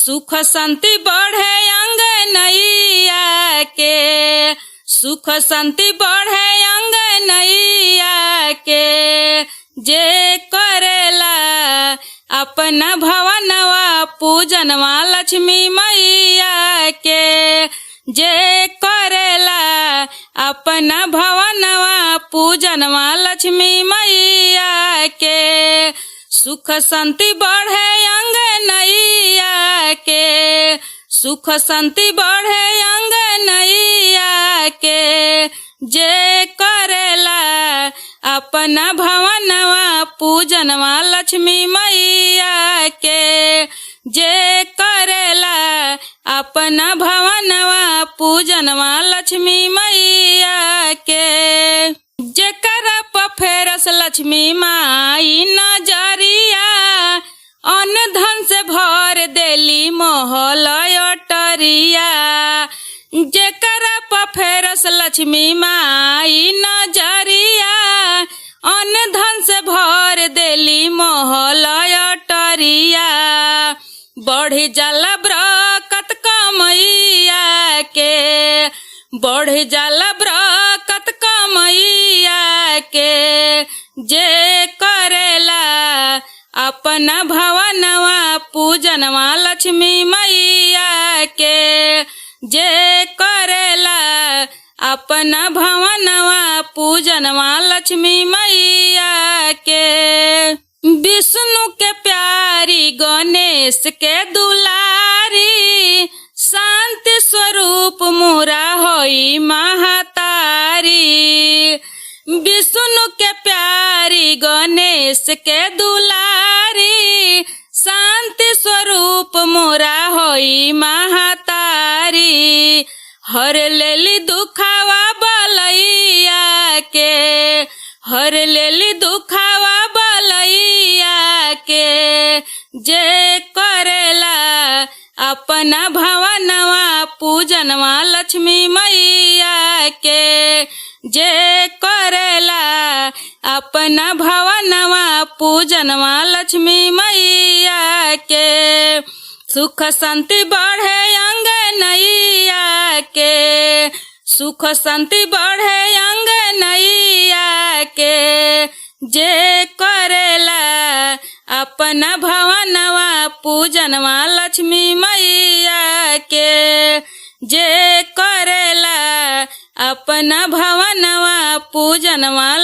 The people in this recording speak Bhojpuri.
सुख शांति बढ़े अंगनैया के, सुख शांति बढ़े अंगनैया के। जे करेला अपना भवनवा पूजनवा लक्ष्मी मैया के, जे करेला अपना भवनवा पूजनवा लक्ष्मी मैया के। सुख शांति बढ़े अंगनैया के, सुख शांति बढ़े अंगनैया के। जे करेला अपना भवनवा पूजनवा लक्ष्मी मैया के, जे करेला अपना भवनवा पूजनवा लक्ष्मी मैया के। जेकरा पर फेरस लक्ष्मी माई नजरिया, अन्न धन से भर देली महल अटरिया। जेकरा पर फेरस लक्ष्मी माई नजरिया, अन्न धन से भर देली महल अटरिया। बढ़ जाला बरकत कमैया के, बढ़ जाला बरकत कमैया के। जे करेला अपना भवनवा पूजनवा लक्ष्मी मैया के, जे करेला अपना भवनवा पूजनवा लक्ष्मी मैया के। विष्णु के प्यारी गणेश के दुलारी, शांति स्वरूप मोरा होई महतारी। विष्णु के प्यारी गणेश के दुलारी, शांति स्वरूप मोरा होई महतारी। हर लेली दुखावा बलैया के, हर लेली दुखावा बलैया के। जे करेला अपना भवनवा पूजनवा लक्ष्मी मैया के, जे करेला अपना भवनवा पूजनवा लक्ष्मी मैया के। सुख शांति बढ़े अंगनैया के, सुख शांति बढ़े अंगनैया के। जे करेला अपना भवनवा पूजनवा लक्ष्मी मैया के, जे करेला अपना भवनवा पूजनवा